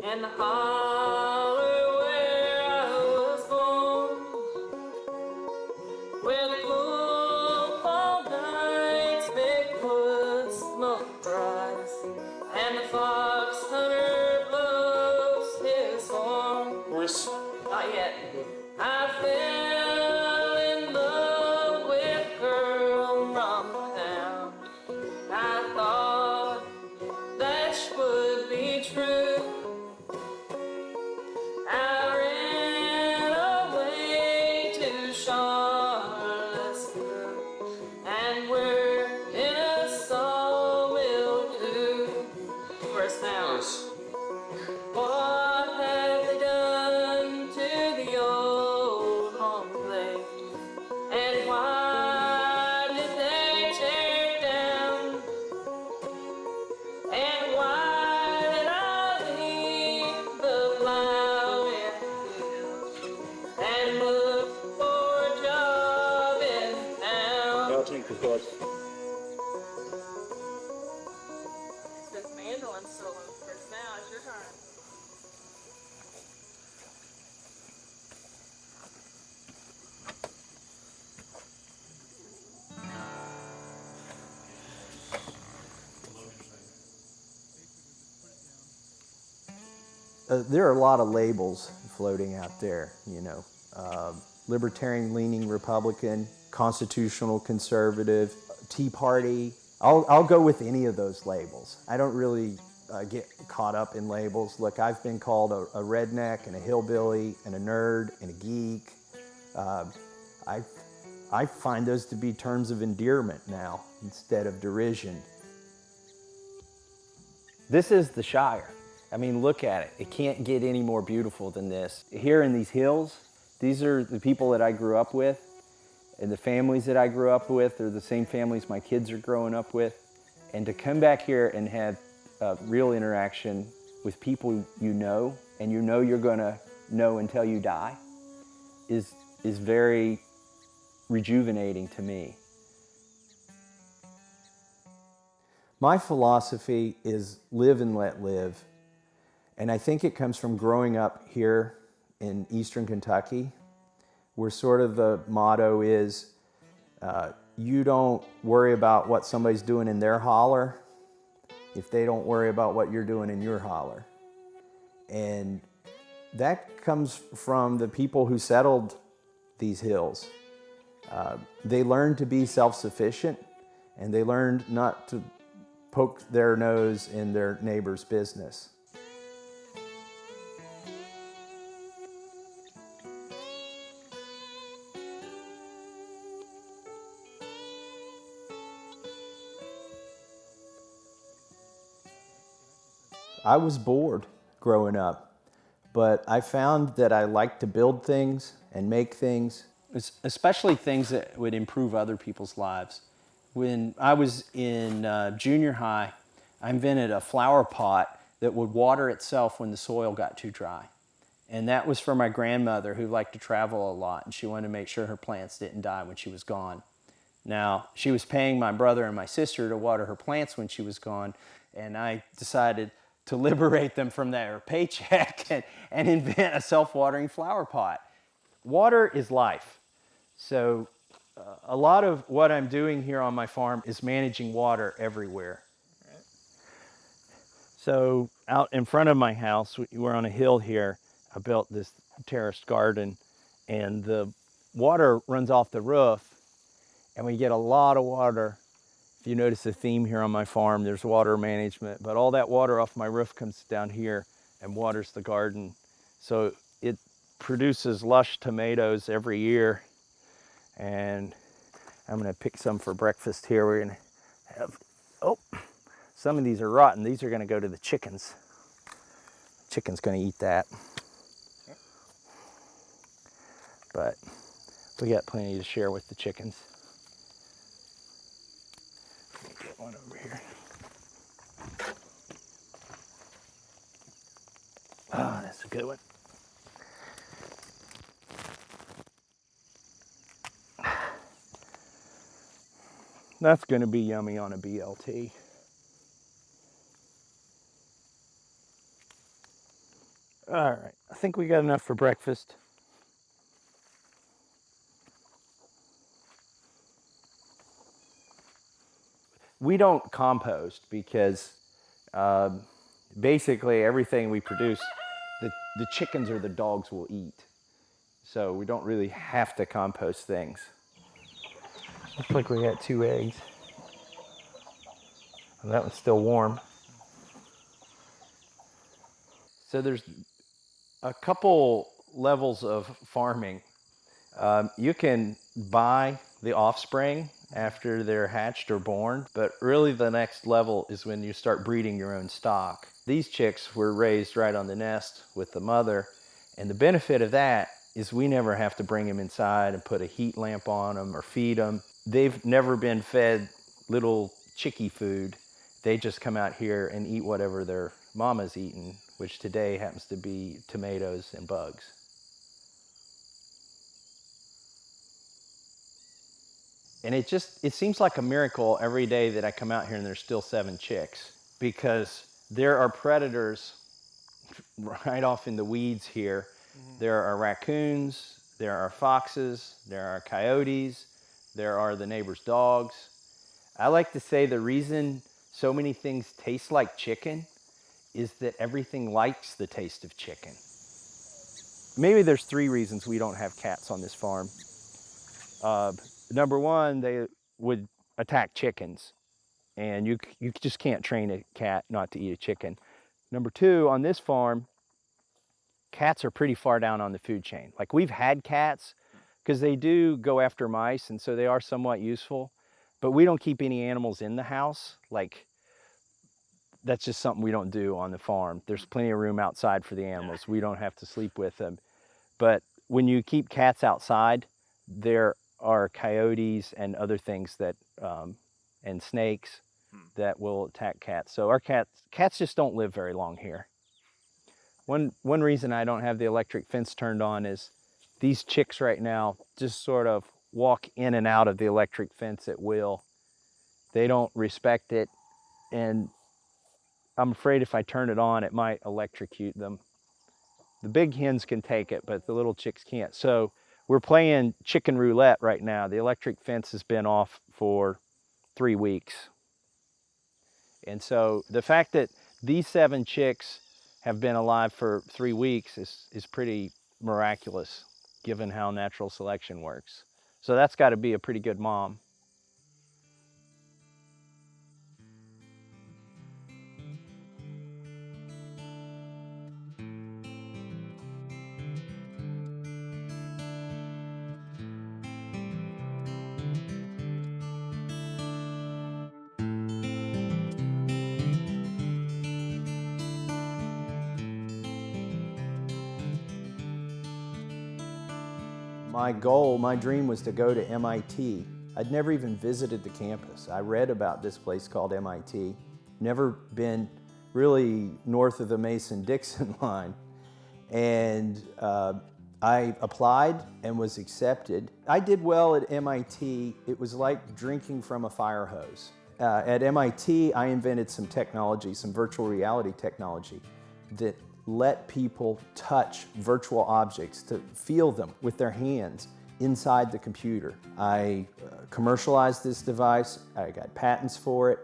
and the holler where I was born, where the cool fall nights make wood smoke rise, and the fox hunter blows his horn. Not yet. I fell in love with a girl from town. I thought that she would be true. I ran away to Charlottesville and worked in a sawmill too. First now, what have they done to the old home place? And why did they tear it down? And why did I leave the plowing field and look for a job in town? I'll take the thoughts. This mandolin solo first now, it's your turn. There are a lot of labels floating out there, you know. Libertarian-leaning Republican, constitutional conservative, Tea Party. I'll go with any of those labels. I don't really get caught up in labels. Look, I've been called a redneck and a hillbilly and a nerd and a geek. I find those to be terms of endearment now instead of derision. This is the Shire. I mean, look at it. It can't get any more beautiful than this. Here in these hills, these are the people that I grew up with, and the families that I grew up with are the same families my kids are growing up with. And to come back here and have real interaction with people you know, and you know you're gonna know until you die, is very rejuvenating to me. My philosophy is live and let live. And I think it comes from growing up here in Eastern Kentucky, where sort of the motto is, you don't worry about what somebody's doing in their holler if they don't worry about what you're doing in your holler. And that comes from the people who settled these hills. They learned to be self-sufficient, and they learned not to poke their nose in their neighbor's business. I was bored growing up, but I found that I liked to build things and make things. Especially things that would improve other people's lives. When I was in junior high, I invented a flower pot that would water itself when the soil got too dry. And that was for my grandmother, who liked to travel a lot, and she wanted to make sure her plants didn't die when she was gone. Now, she was paying my brother and my sister to water her plants when she was gone, and I decided to liberate them from their paycheck and invent a self-watering flower pot. Water is life. So a lot of what I'm doing here on my farm is managing water everywhere. So out in front of my house, we're on a hill here, I built this terraced garden, and the water runs off the roof, and we get a lot of water. If you notice the theme here on my farm, there's water management, but all that water off my roof comes down here and waters the garden. So it produces lush tomatoes every year, and I'm gonna pick some for breakfast here. We're gonna have, some of these are rotten. These are gonna go to the chickens. Chicken's gonna eat that. But we got plenty to share with the chickens. Let me get one over here. Oh, that's a good one. That's going to be yummy on a BLT. All right, I think we got enough for breakfast. We don't compost because basically everything we produce, the chickens or the dogs will eat. So we don't really have to compost things. Looks like we got 2 eggs. Well, that one's still warm. So there's a couple levels of farming. You can buy the offspring after they're hatched or born, but really the next level is when you start breeding your own stock. These chicks were raised right on the nest with the mother, and the benefit of that is we never have to bring them inside and put a heat lamp on them or feed them. They've never been fed little chickie food. They just come out here and eat whatever their mama's eating, which today happens to be tomatoes and bugs. And it seems like a miracle every day that I come out here and there's still 7 chicks, because there are predators right off in the weeds here. There are raccoons, there are foxes, there are coyotes, there are the neighbor's dogs. I like to say the reason so many things taste like chicken is that everything likes the taste of chicken. Maybe there's 3 reasons we don't have cats on this farm. Number one, they would attack chickens, and you just can't train a cat not to eat a chicken. Number 2, on this farm, cats are pretty far down on the food chain. Like, we've had cats because they do go after mice, and so they are somewhat useful, but we don't keep any animals in the house. Like, that's just something we don't do on the farm. There's plenty of room outside for the animals. We don't have to sleep with them. But when you keep cats outside, there are coyotes and other things that, and snakes that will attack cats. So our cats just don't live very long here. One reason I don't have the electric fence turned on is these chicks right now just sort of walk in and out of the electric fence at will. They don't respect it, and I'm afraid if I turn it on, it might electrocute them. The big hens can take it, but the little chicks can't. So we're playing chicken roulette right now. The electric fence has been off for 3 weeks. And so the fact that these 7 chicks have been alive for 3 weeks is pretty miraculous, given how natural selection works. So that's got to be a pretty good mom. My goal, my dream was to go to MIT. I'd never even visited the campus. I read about this place called MIT. Never been really north of the Mason-Dixon line. And I applied and was accepted. I did well at MIT. It was like drinking from a fire hose. At MIT, I invented some technology, some virtual reality technology that let people touch virtual objects, to feel them with their hands inside the computer. I commercialized this device. I got patents for it.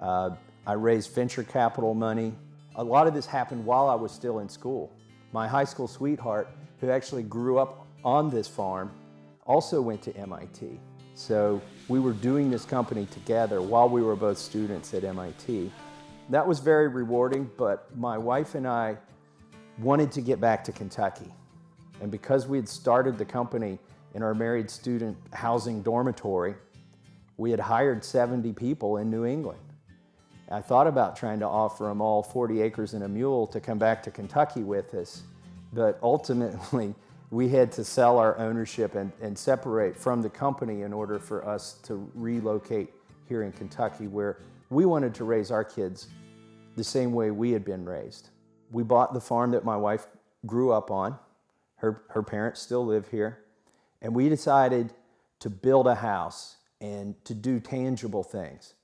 I raised venture capital money. A lot of this happened while I was still in school. My high school sweetheart, who actually grew up on this farm, also went to MIT. So we were doing this company together while we were both students at MIT. That was very rewarding, but my wife and I wanted to get back to Kentucky. And because we had started the company in our married student housing dormitory, we had hired 70 people in New England. I thought about trying to offer them all 40 acres and a mule to come back to Kentucky with us, but ultimately we had to sell our ownership and separate from the company in order for us to relocate here in Kentucky, where we wanted to raise our kids the same way we had been raised. We bought the farm that my wife grew up on. Her parents still live here. And we decided to build a house and to do tangible things.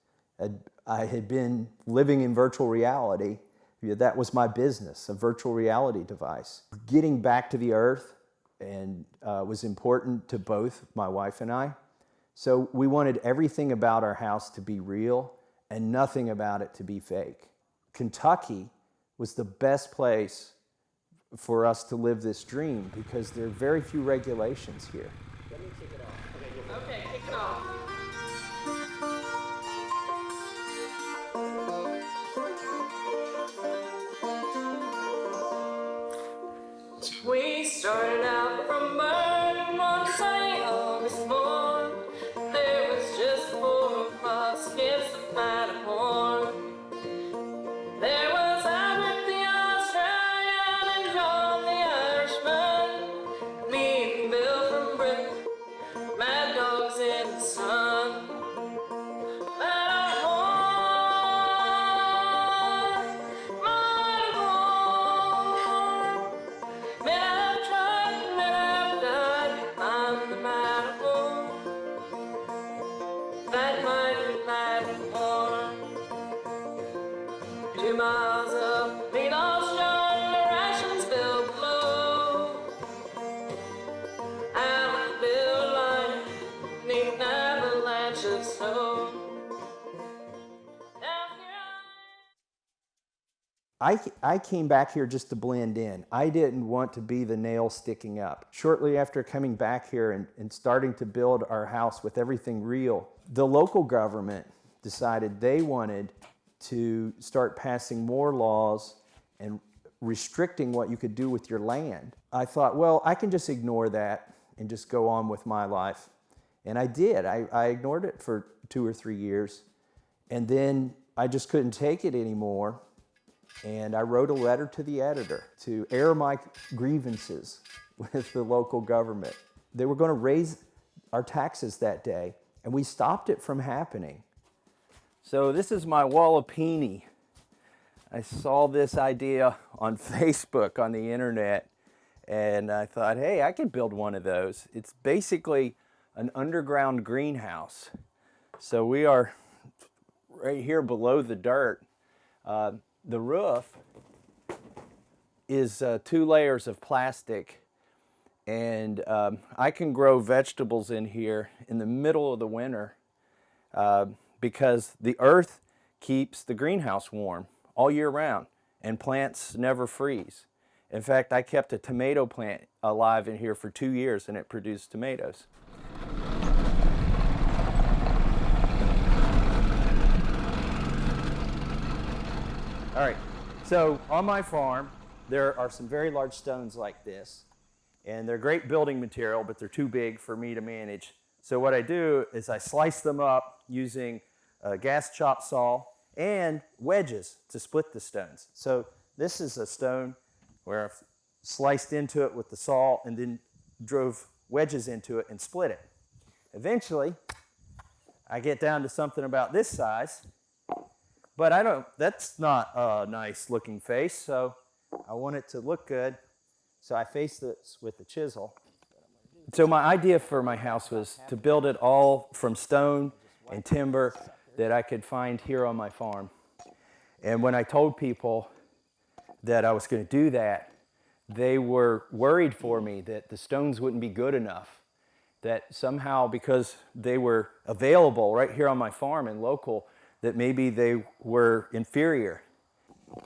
I had been living in virtual reality, Yeah, that was my business, a virtual reality device. Getting back to the earth and was important to both my wife and I. So we wanted everything about our house to be real and nothing about it to be fake. Kentucky was the best place for us to live this dream because there are very few regulations here. Let me kick it off. Okay, kick it off. We started out from birth one sunny August morn. There was just four of us against the Matterhorn. There was Albert the Australian and John the Irishman, me and Bill from Britain, mad dogs in the sun. I came back here just to blend in. I didn't want to be the nail sticking up. Shortly after coming back here and starting to build our house with everything real, the local government decided they wanted to start passing more laws and restricting what you could do with your land. I thought, well, I can just ignore that and just go on with my life. And I did. I ignored it for 2 or 3 years. And then I just couldn't take it anymore. And I wrote a letter to the editor to air my grievances with the local government. They were going to raise our taxes that day, and we stopped it from happening. So this is my Wallapini. I saw this idea on Facebook, on the internet, and I thought, hey, I could build one of those. It's basically an underground greenhouse. So we are right here below the dirt. The roof is 2 layers of plastic, and I can grow vegetables in here in the middle of the winter because the earth keeps the greenhouse warm all year round, and plants never freeze. In fact, I kept a tomato plant alive in here for 2 years, and it produced tomatoes. All right, so on my farm, there are some very large stones like this, and they're great building material, but they're too big for me to manage. So what I do is I slice them up using a gas chop saw and wedges to split the stones. So this is a stone where I've sliced into it with the saw and then drove wedges into it and split it. Eventually, I get down to something about this size, but that's not a nice looking face, so I want it to look good. So I face this with the chisel. So my idea for my house was to build it all from stone and timber that I could find here on my farm. And when I told people that I was going to do that, they were worried for me that the stones wouldn't be good enough, that somehow because they were available right here on my farm and local, that maybe they were inferior.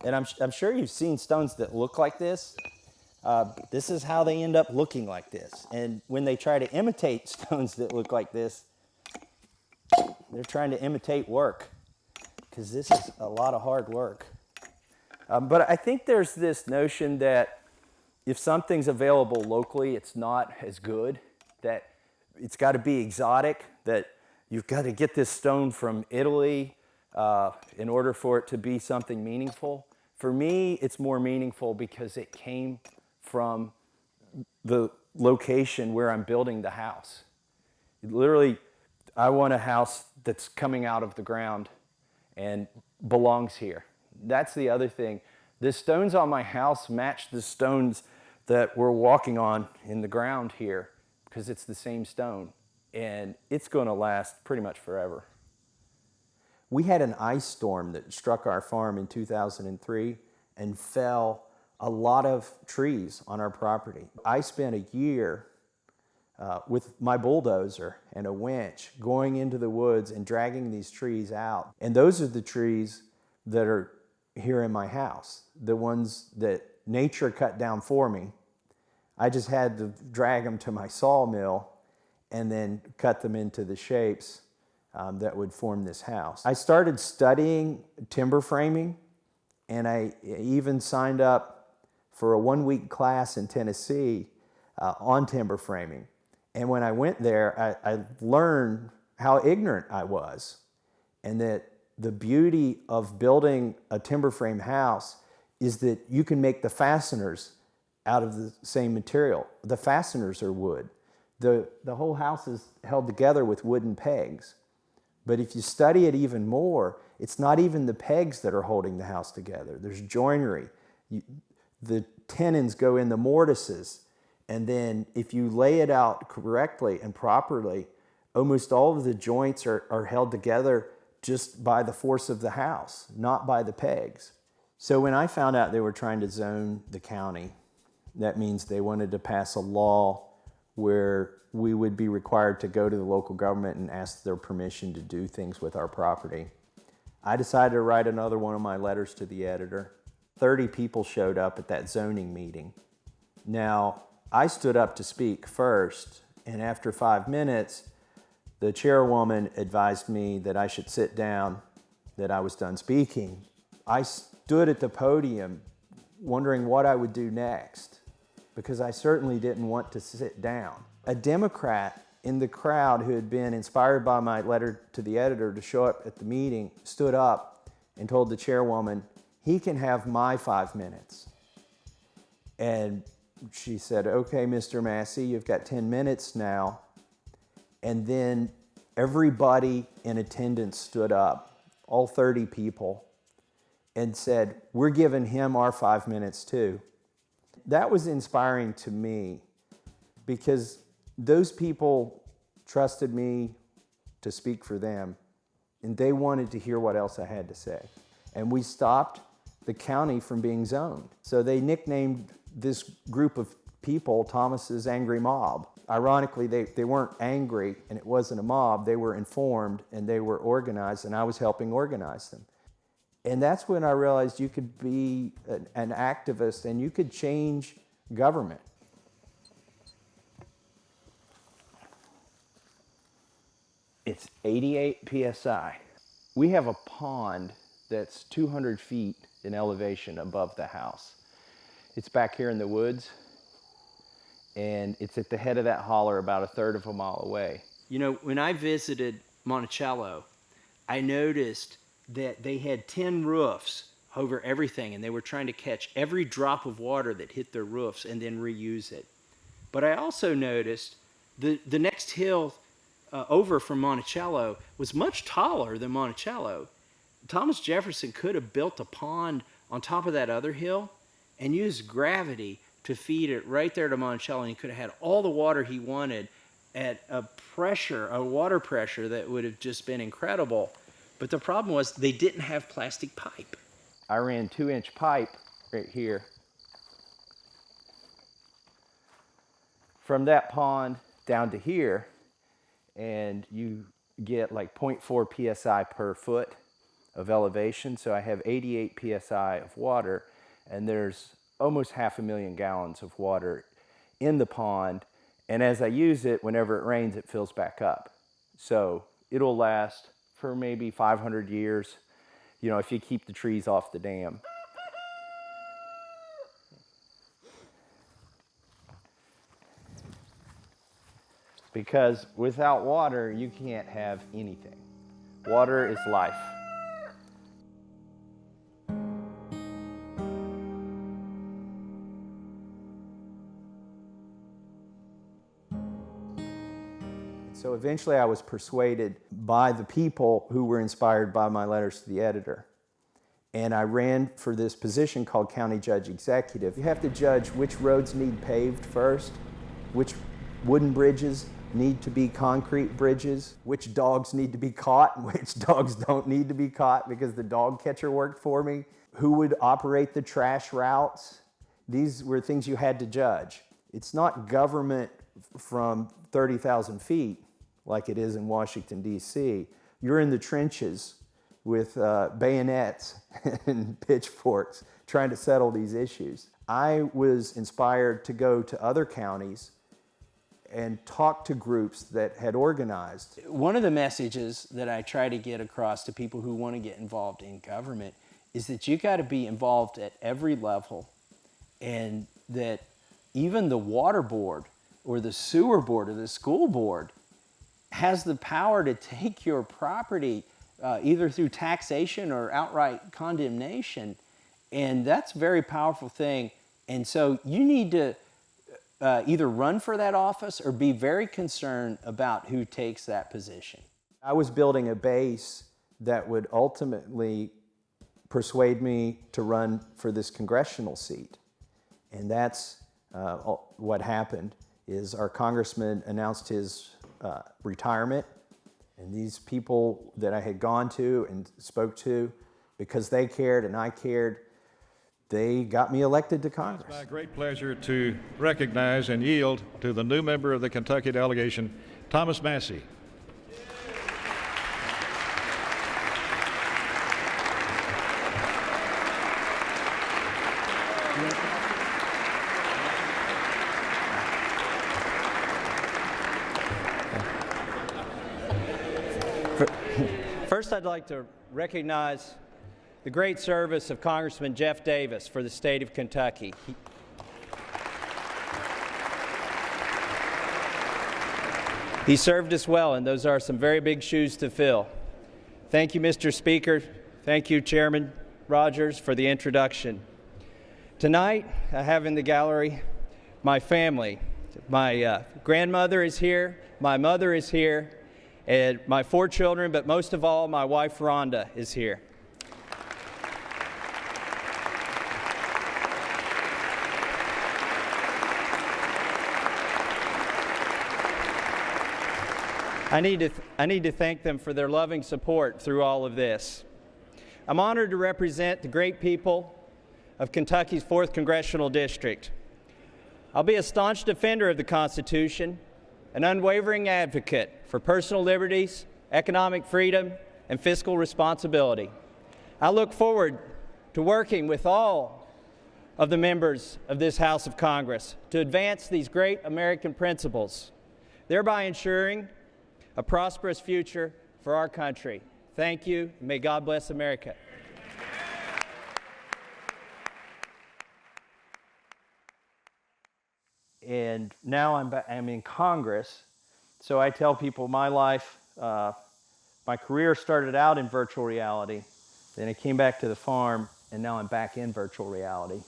And I'm sure you've seen stones that look like this. This is how they end up looking like this. And when they try to imitate stones that look like this, they're trying to imitate work, because this is a lot of hard work. But I think there's this notion that if something's available locally, it's not as good, that it's got to be exotic, that you've got to get this stone from Italy in order for it to be something meaningful. For me, it's more meaningful because it came from the location where I'm building the house. Literally, I want a house that's coming out of the ground and belongs here. That's the other thing. The stones on my house match the stones that we're walking on in the ground here because it's the same stone, and it's going to last pretty much forever. We had an ice storm that struck our farm in 2003, and fell a lot of trees on our property. I spent a year with my bulldozer and a winch going into the woods and dragging these trees out. And those are the trees that are here in my house, the ones that nature cut down for me. I just had to drag them to my sawmill and then cut them into the shapes that would form this house. I started studying timber framing, and I even signed up for a one-week class in Tennessee on timber framing. And when I went there, I learned how ignorant I was, and that the beauty of building a timber frame house is that you can make the fasteners out of the same material. The fasteners are wood. The whole house is held together with wooden pegs. But if you study it even more, it's not even the pegs that are holding the house together. There's joinery. The tenons go in the mortises. And then if you lay it out correctly and properly, almost all of the joints are held together just by the force of the house, not by the pegs. So when I found out they were trying to zone the county, that means they wanted to pass a law where we would be required to go to the local government and ask their permission to do things with our property. I decided to write another one of my letters to the editor. 30 people showed up at that zoning meeting. Now, I stood up to speak first, and after 5 minutes, the chairwoman advised me that I should sit down, that I was done speaking. I stood at the podium wondering what I would do next, because I certainly didn't want to sit down. A Democrat in the crowd who had been inspired by my letter to the editor to show up at the meeting stood up and told the chairwoman, he can have my 5 minutes. And she said, okay, Mr. Massie, you've got 10 minutes now. And then everybody in attendance stood up, all 30 people, and said, we're giving him our 5 minutes too. That was inspiring to me, because those people trusted me to speak for them, and they wanted to hear what else I had to say. And we stopped the county from being zoned. So they nicknamed this group of people Thomas's Angry Mob. Ironically, they weren't angry, and it wasn't a mob. They were informed, and they were organized, and I was helping organize them. And that's when I realized you could be an activist and you could change government. It's 88 PSI. We have a pond that's 200 feet in elevation above the house. It's back here in the woods, and it's at the head of that holler about a third of a mile away. You know, when I visited Monticello, I noticed that they had 10 roofs over everything, and they were trying to catch every drop of water that hit their roofs and then reuse it. But I also noticed the next hill over from Monticello was much taller than Monticello. Thomas Jefferson could have built a pond on top of that other hill and used gravity to feed it right there to Monticello, and he could have had all the water he wanted at a water pressure that would have just been incredible. But the problem was they didn't have plastic pipe. I ran 2-inch pipe right here from that pond down to here, and you get like 0.4 psi per foot of elevation. So I have 88 psi of water, and there's almost 500,000 gallons of water in the pond. And as I use it, whenever it rains, it fills back up. So it'll last for maybe 500 years, you know, if you keep the trees off the dam. Because without water, you can't have anything. Water is life. So eventually I was persuaded by the people who were inspired by my letters to the editor. And I ran for this position called County Judge Executive. You have to judge which roads need paved first, which wooden bridges need to be concrete bridges, which dogs need to be caught and which dogs don't need to be caught because the dog catcher worked for me, who would operate the trash routes. These were things you had to judge. It's not government from 30,000 feet like it is in Washington, D.C. You're in the trenches with bayonets and pitchforks trying to settle these issues. I was inspired to go to other counties and talk to groups that had organized. One of the messages that I try to get across to people who want to get involved in government is that you got to be involved at every level, and that even the water board or the sewer board or the school board has the power to take your property either through taxation or outright condemnation. And that's a very powerful thing. And so you need to either run for that office or be very concerned about who takes that position. I was building a base that would ultimately persuade me to run for this congressional seat. And that's what happened, is our congressman announced his retirement, and these people that I had gone to and spoke to, because they cared and I cared, they got me elected to Congress. It's my great pleasure to recognize and yield to the new member of the Kentucky delegation, Thomas Massie. First, I'd like to recognize the great service of Congressman Jeff Davis for the state of Kentucky. He served us well, and those are some very big shoes to fill. Thank you, Mr. Speaker. Thank you, Chairman Rogers, for the introduction. Tonight, I have in the gallery my family. My grandmother is here, my mother is here, and my 4 children, but most of all, my wife, Rhonda, is here. I need to thank them for their loving support through all of this. I'm honored to represent the great people of Kentucky's 4th Congressional District. I'll be a staunch defender of the Constitution, an unwavering advocate for personal liberties, economic freedom, and fiscal responsibility. I look forward to working with all of the members of this House of Congress to advance these great American principles, thereby ensuring a prosperous future for our country. Thank you, and may God bless America. And now I'm in Congress, so I tell people my life, my career started out in virtual reality, then I came back to the farm, and now I'm back in virtual reality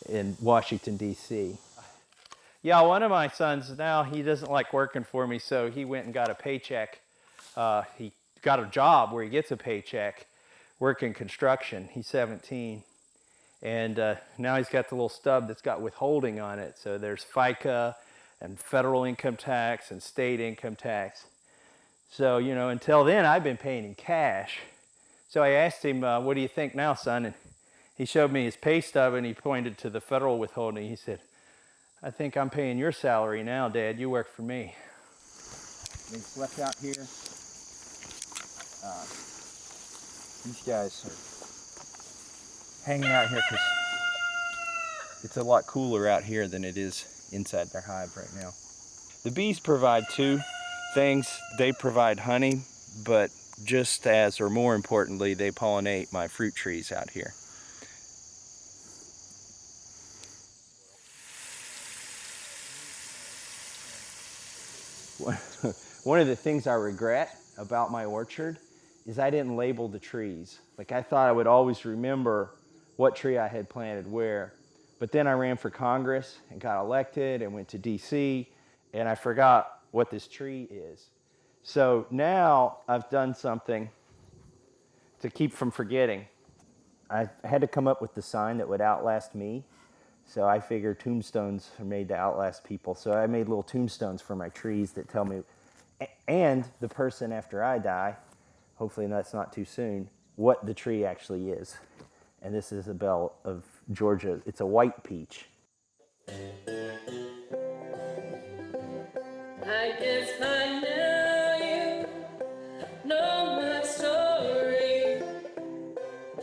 in Washington, D.C. Yeah, one of my sons now, he doesn't like working for me, so he went and got a paycheck. He got a job where he gets a paycheck, working construction. He's 17. And now he's got the little stub that's got withholding on it. So there's FICA and federal income tax and state income tax. So, you know, until then, I've been paying in cash. So I asked him, what do you think now, son? And he showed me his pay stub, and he pointed to the federal withholding. He said, I think I'm paying your salary now, Dad. You work for me. And he slept out here. These guys are hanging out here because it's a lot cooler out here than it is inside their hive right now. The bees provide 2 things. They provide honey, but just as, or more importantly, they pollinate my fruit trees out here. One of the things I regret about my orchard is I didn't label the trees. Like, I thought I would always remember what tree I had planted where. But then I ran for Congress and got elected and went to DC, and I forgot what this tree is. So now I've done something to keep from forgetting. I had to come up with the sign that would outlast me. So I figure tombstones are made to outlast people. So I made little tombstones for my trees that tell me, and the person after I die, hopefully that's not too soon, what the tree actually is. And this is a bell of Georgia. It's a white peach. I guess by now you know my story.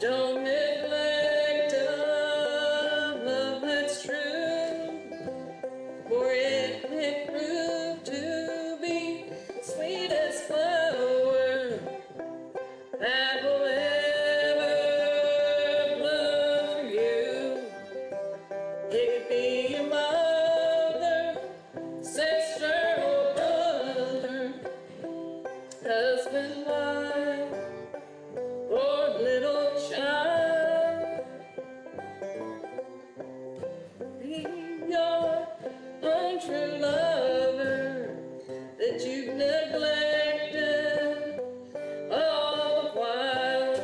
Don't neglect a love that's true, for it may prove to be the sweetest flower that will ever bloom for you. It could be your mother, sister, or brother, husband, wife, or little child. Be your untrue lover that you've neglected all the while.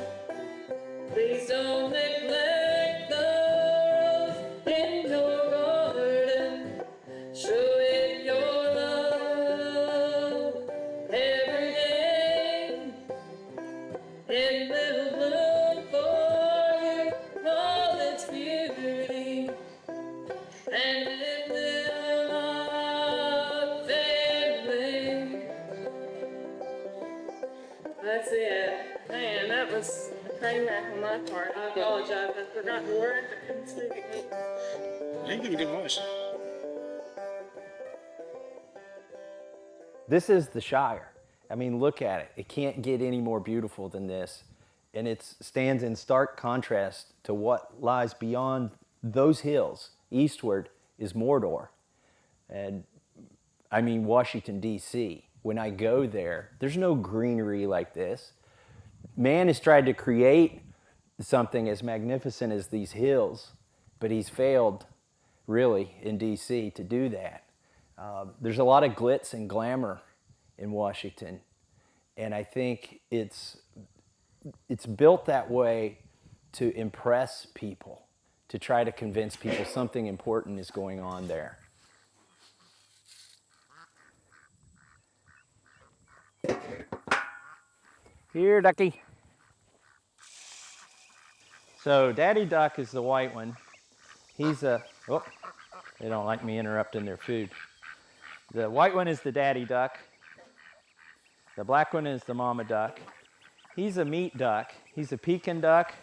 Please don't neglect the rose in your garden. Show it your love every day, and it'll bloom for you all its beauty, and it will not fade away. That's it. Man, that was a train wreck on my part. I apologize. I forgot the words. I couldn't sing it. You got a good voice. This is the Shire. I mean, look at it. It can't get any more beautiful than this. And it stands in stark contrast to what lies beyond those hills. Eastward is Mordor. And I mean, Washington, D.C. When I go there, there's no greenery like this. Man has tried to create something as magnificent as these hills, but he's failed, really, in D.C. to do that. There's a lot of glitz and glamour in Washington, and I think it's built that way to impress people, to try to convince people something important is going on there. Here, ducky. So Daddy Duck is the white one. He's a, oh, they don't like me interrupting their food. The white one is the daddy duck. The black one is the mama duck. He's a meat duck. He's a Pekin duck.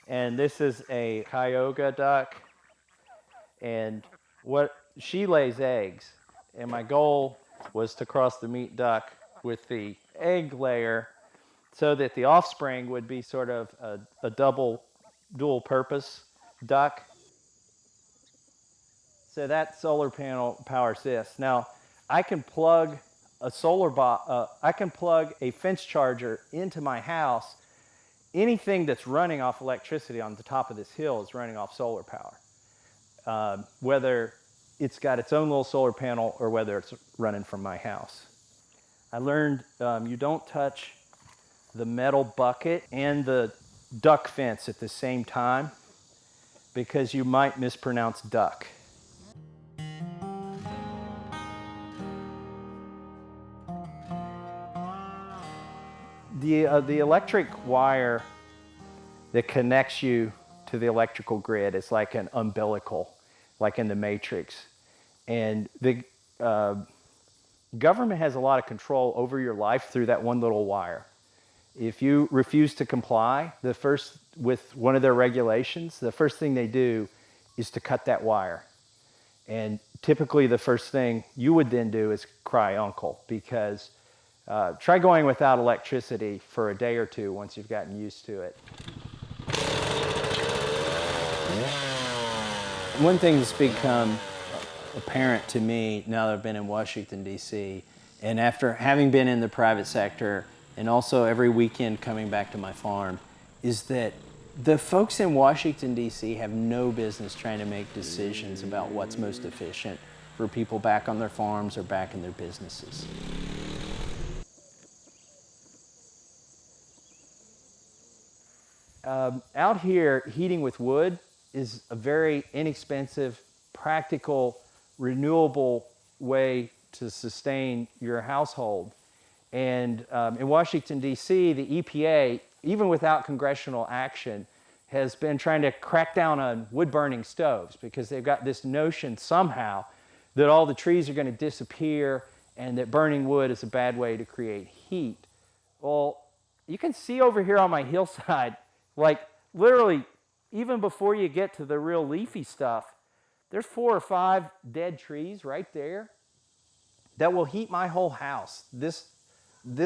And this is a Cayuga duck. And she lays eggs. And my goal was to cross the meat duck with the egg layer so that the offspring would be sort of a dual purpose duck. So that solar panel powers this. Now, I can plug a fence charger into my house. Anything that's running off electricity on the top of this hill is running off solar power. Whether it's got its own little solar panel or whether it's running from my house. I learned you don't touch the metal bucket and the duck fence at the same time because you might mispronounce duck. The electric wire that connects you to the electrical grid is like an umbilical, like in the Matrix. And the government has a lot of control over your life through that one little wire. If you refuse to comply with one of their regulations, the first thing they do is to cut that wire. And typically the first thing you would then do is cry uncle, because try going without electricity for a day or two once you've gotten used to it. One thing that's become apparent to me now that I've been in Washington, D.C., and after having been in the private sector and also every weekend coming back to my farm, is that the folks in Washington, D.C. have no business trying to make decisions about what's most efficient for people back on their farms or back in their businesses. Out here, heating with wood is a very inexpensive, practical, renewable way to sustain your household. And in Washington, D.C., the EPA, even without congressional action, has been trying to crack down on wood-burning stoves because they've got this notion somehow that all the trees are going to disappear and that burning wood is a bad way to create heat. Well, you can see over here on my hillside, like literally, even before you get to the real leafy stuff, there's 4 or 5 dead trees right there that will heat my whole house this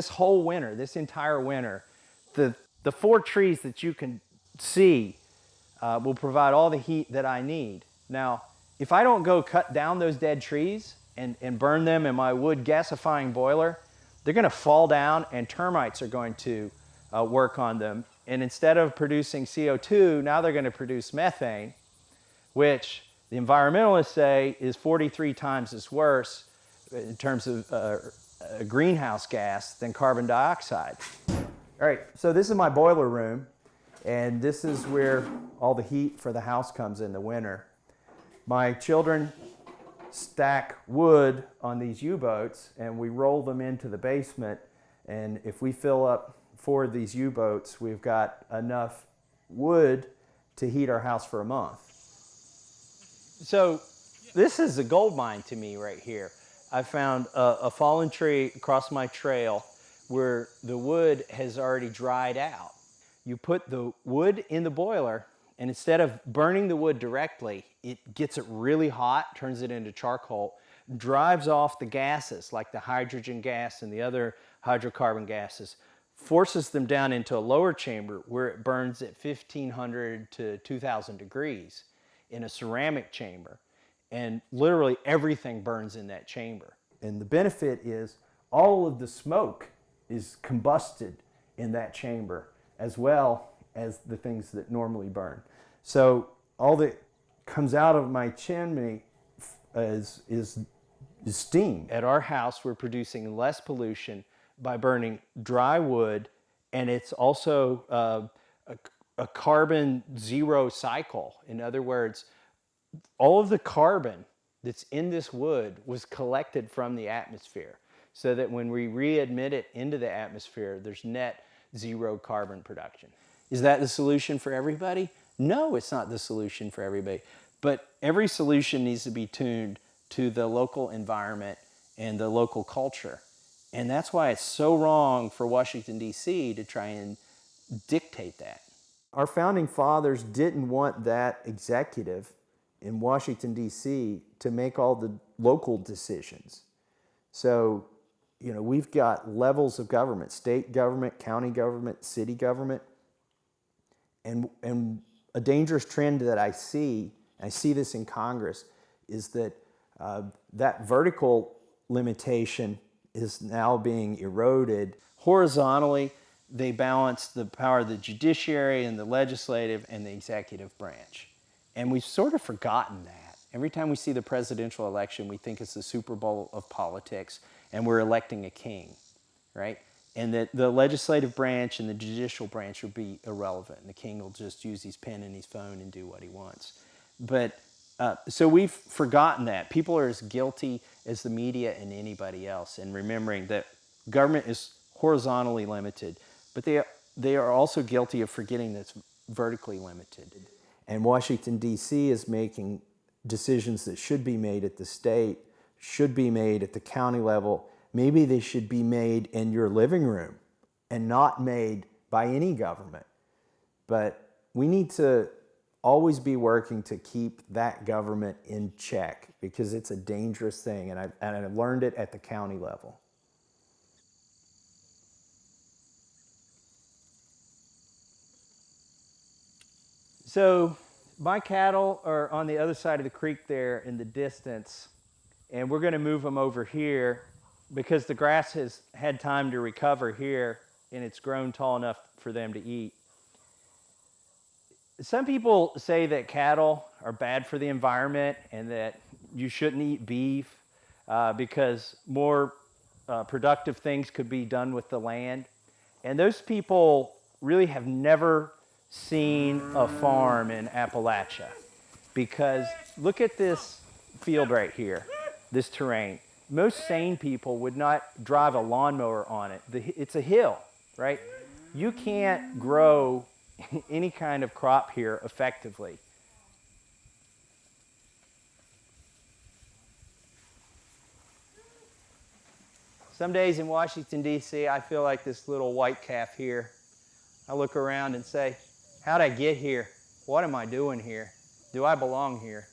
whole winter, this entire winter. The 4 trees that you can see will provide all the heat that I need. Now, if I don't go cut down those dead trees and burn them in my wood gasifying boiler, they're going to fall down and termites are going to work on them. And instead of producing CO2, now they're going to produce methane, which the environmentalists say is 43 times as worse in terms of a greenhouse gas than carbon dioxide. All right, so this is my boiler room, and this is where all the heat for the house comes in the winter. My children stack wood on these U-boats, and we roll them into the basement, and if we fill up 4 of these U-boats, we've got enough wood to heat our house for a month. So this is a gold mine to me right here. I found a fallen tree across my trail where the wood has already dried out. You put the wood in the boiler, and instead of burning the wood directly, it gets it really hot, turns it into charcoal, drives off the gases like the hydrogen gas and the other hydrocarbon gases, forces them down into a lower chamber where it burns at 1,500 to 2,000 degrees in a ceramic chamber. And literally everything burns in that chamber. And the benefit is all of the smoke is combusted in that chamber as well as the things that normally burn. So all that comes out of my chimney is steam. At our house, we're producing less pollution by burning dry wood, and it's also a carbon zero cycle. In other words, all of the carbon that's in this wood was collected from the atmosphere so that when we readmit it into the atmosphere, there's net zero carbon production. Is that the solution for everybody? No, it's not the solution for everybody. But every solution needs to be tuned to the local environment and the local culture. And that's why it's so wrong for Washington, D.C. to try and dictate that. Our founding fathers didn't want that executive in Washington, D.C. to make all the local decisions. So, we've got levels of government, state government, county government, city government. And a dangerous trend that I see this in Congress, is that that vertical limitation is now being eroded. Horizontally, they balance the power of the judiciary and the legislative and the executive branch. And we've sort of forgotten that. Every time we see the presidential election, we think it's the Super Bowl of politics and we're electing a king, right? And that the legislative branch and the judicial branch will be irrelevant. And the king will just use his pen and his phone and do what he wants. But so we've forgotten that. People are as guilty as the media and anybody else. And remembering that government is horizontally limited, but they are also guilty of forgetting that it's vertically limited. And Washington, D.C. is making decisions that should be made at the state, should be made at the county level. Maybe they should be made in your living room and not made by any government. But we need to always be working to keep that government in check because it's a dangerous thing, and I learned it at the county level. So my cattle are on the other side of the creek there in the distance, and we're going to move them over here because the grass has had time to recover here and it's grown tall enough for them to eat. Some people say that cattle are bad for the environment and that you shouldn't eat beef because more productive things could be done with the land. And those people really have never seen a farm in Appalachia, because look at this field right here, this terrain. Most sane people would not drive a lawnmower on it. It's a hill, right? You can't grow any kind of crop here effectively. Some days in Washington, D.C., I feel like this little white calf here. I look around and say, how'd I get here? What am I doing here? Do I belong here?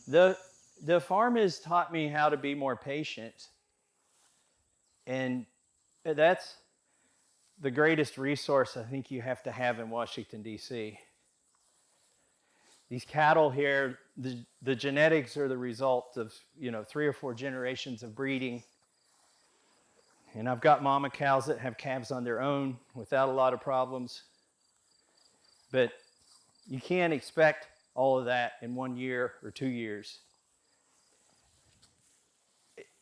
The farm has taught me how to be more patient. And that's the greatest resource I think you have to have in Washington, D.C. These cattle here, the genetics are the result of 3 or 4 generations of breeding. And I've got mama cows that have calves on their own without a lot of problems. But you can't expect all of that in 1 year or 2 years.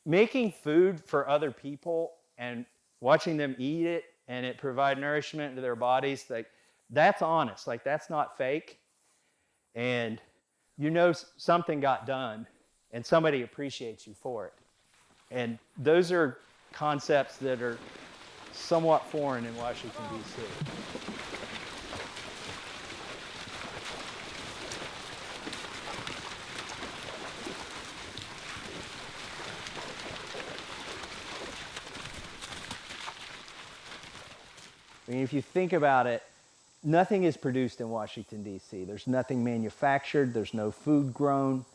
Making food for other people and watching them eat it and it provide nourishment to their bodies, that's honest. That's not fake. And something got done and somebody appreciates you for it. And those are concepts that are somewhat foreign in Washington, D.C. I mean, if you think about it, nothing is produced in Washington, D.C. There's nothing manufactured. There's no food grown.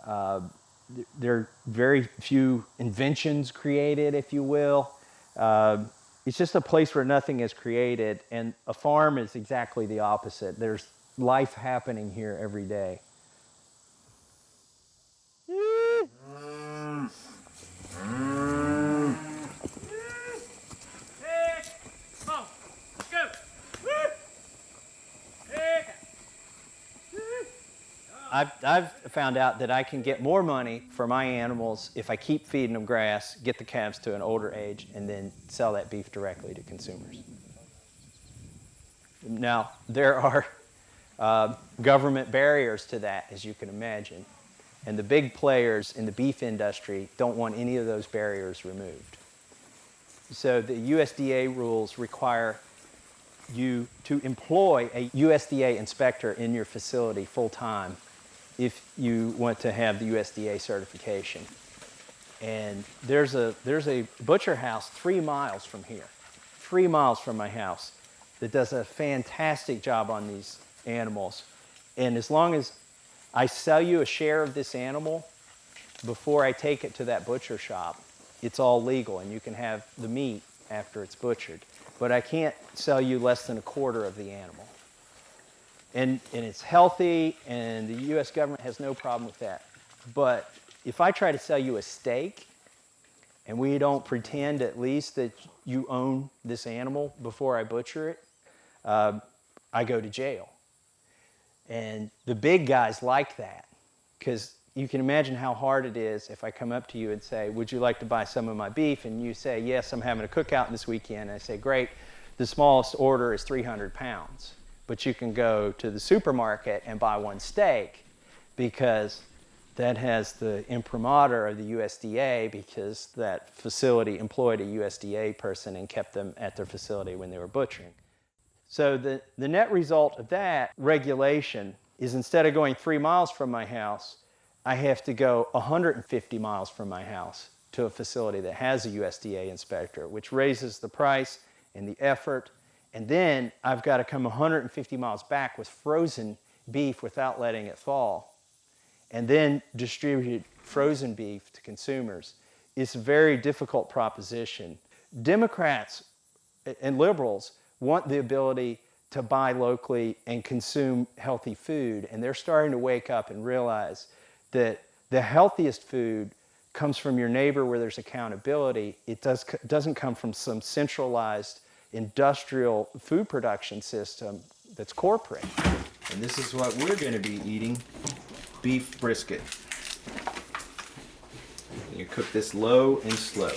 There are very few inventions created, if you will. It's just a place where nothing is created, and a farm is exactly the opposite. There's life happening here every day. I've found out that I can get more money for my animals if I keep feeding them grass, get the calves to an older age, and then sell that beef directly to consumers. Now, there are government barriers to that, as you can imagine. And the big players in the beef industry don't want any of those barriers removed. So the USDA rules require you to employ a USDA inspector in your facility full-time if you want to have the USDA certification. And there's a butcher house 3 miles from here, 3 miles from my house, that does a fantastic job on these animals. And as long as I sell you a share of this animal before I take it to that butcher shop, it's all legal and you can have the meat after it's butchered. But I can't sell you less than a quarter of the animal. And it's healthy, and the U.S. government has no problem with that. But if I try to sell you a steak, and we don't pretend at least that you own this animal before I butcher it, I go to jail. And the big guys like that, because you can imagine how hard it is if I come up to you and say, would you like to buy some of my beef? And you say, yes, I'm having a cookout this weekend. And I say, great, the smallest order is 300 pounds. But you can go to the supermarket and buy one steak because that has the imprimatur of the USDA, because that facility employed a USDA person and kept them at their facility when they were butchering. So the net result of that regulation is, instead of going 3 miles from my house, I have to go 150 miles from my house to a facility that has a USDA inspector, which raises the price and the effort. And then I've got to come 150 miles back with frozen beef without letting it fall, and then distribute frozen beef to consumers. It's a very difficult proposition. Democrats and liberals want the ability to buy locally and consume healthy food, and they're starting to wake up and realize that the healthiest food comes from your neighbor where there's accountability. It doesn't come from some centralized industrial food production system that's corporate. And this is what we're going to be eating, beef brisket. You cook this low and slow.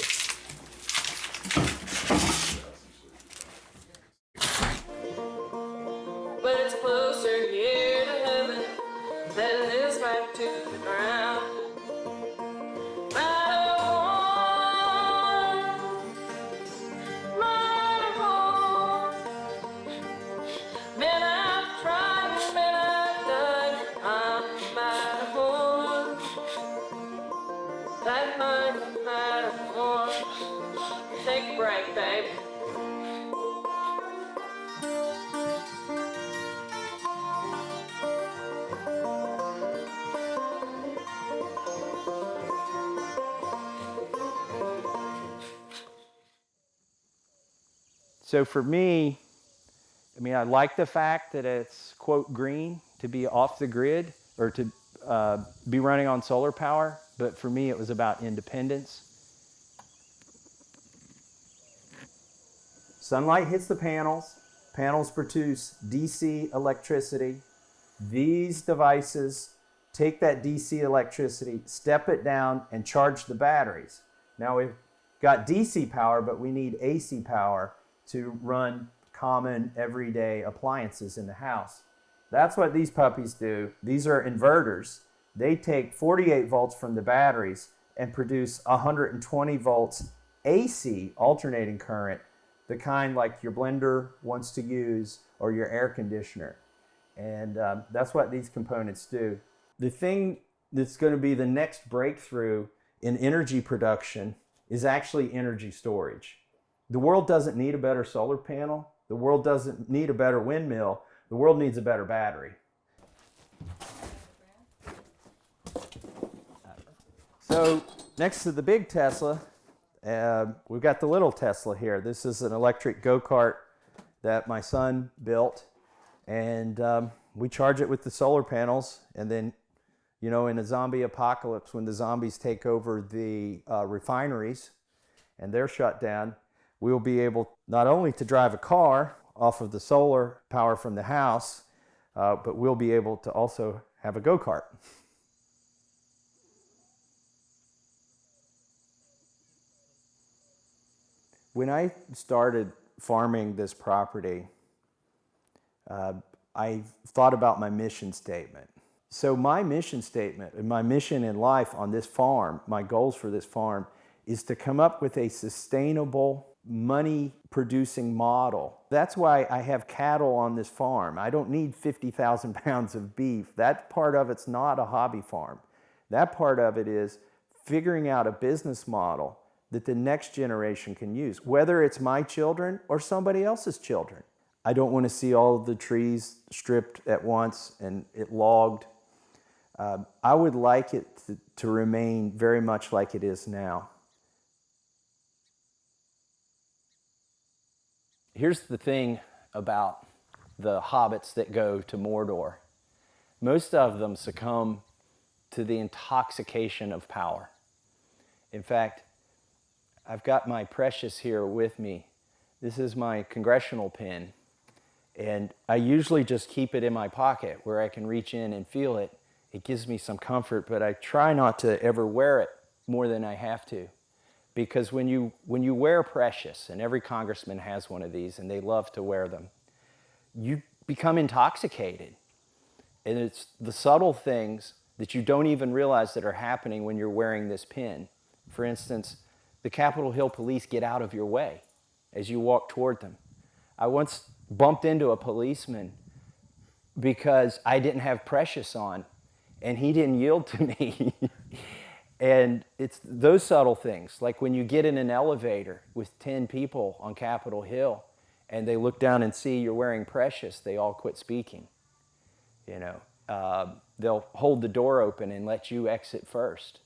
year to heaven, then this back to the ground. Man, I've tried, man, I've done, I'm Matterhorn. That mind of Matterhorn. Take a break, babe. So for me, I like the fact that it's, quote, green, to be off the grid or to be running on solar power. But for me, it was about independence. Sunlight hits the panels. Panels produce DC electricity. These devices take that DC electricity, step it down, and charge the batteries. Now we've got DC power, but we need AC power to run common everyday appliances in the house. That's what these puppies do. These are inverters. They take 48 volts from the batteries and produce 120 volts AC, alternating current, the kind like your blender wants to use or your air conditioner. And that's what these components do. The thing that's going to be the next breakthrough in energy production is actually energy storage. The world doesn't need a better solar panel. The world doesn't need a better windmill. The world needs a better battery. So next to the big Tesla, we've got the little Tesla here. This is an electric go-kart that my son built. And we charge it with the solar panels. And then, in a zombie apocalypse, when the zombies take over the refineries and they're shut down, we'll be able not only to drive a car off of the solar power from the house, but we'll be able to also have a go-kart. When I started farming this property, I thought about my mission statement. So my mission statement and my mission in life on this farm, my goals for this farm, is to come up with a sustainable money-producing model. That's why I have cattle on this farm. I don't need 50,000 pounds of beef. That part of it's not a hobby farm. That part of it is figuring out a business model that the next generation can use, whether it's my children or somebody else's children. I don't want to see all of the trees stripped at once and it logged. I would like it to remain very much like it is now. Here's the thing about the hobbits that go to Mordor. Most of them succumb to the intoxication of power. In fact, I've got my precious here with me. This is my congressional pin. And I usually just keep it in my pocket where I can reach in and feel it. It gives me some comfort, but I try not to ever wear it more than I have to. Because when you wear precious, and every congressman has one of these, and they love to wear them, you become intoxicated. And it's the subtle things that you don't even realize that are happening when you're wearing this pin. For instance, the Capitol Hill police get out of your way as you walk toward them. I once bumped into a policeman because I didn't have precious on, and he didn't yield to me. And it's those subtle things, like when you get in an elevator with 10 people on Capitol Hill and they look down and see you're wearing precious, they all quit speaking. They'll hold the door open and let you exit first.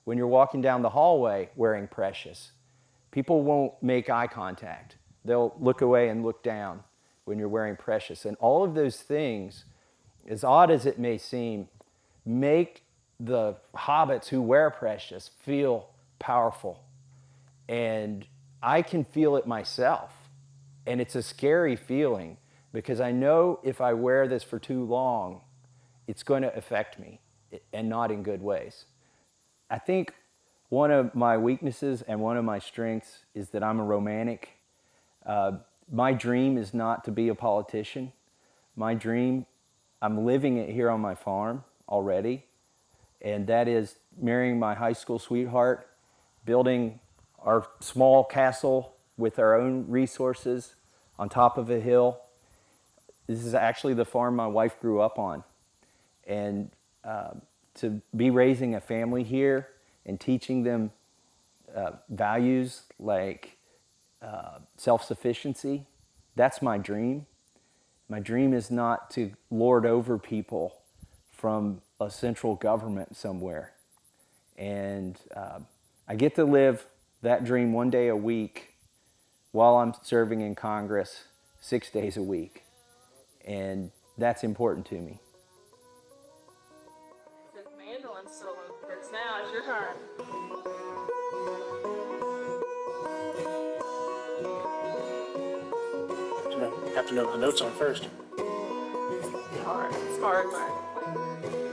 When you're walking down the hallway wearing precious, people won't make eye contact. They'll look away and look down when you're wearing precious. And all of those things, as odd as it may seem, make the hobbits who wear precious feel powerful. And I can feel it myself. And it's a scary feeling because I know if I wear this for too long, it's going to affect me, and not in good ways. I think one of my weaknesses and one of my strengths is that I'm a romantic. My dream is not to be a politician. My dream, I'm living it here on my farm already, and that is marrying my high school sweetheart, building our small castle with our own resources on top of a hill. This is actually the farm my wife grew up on. And to be raising a family here and teaching them values like self-sufficiency, that's my dream. My dream is not to lord over people from a central government somewhere. And I get to live that dream one day a week while I'm serving in Congress 6 days a week. And that's important to me. Since mandolin solo first, now it's your turn. Have to know what the notes are first. It's hard, Mark.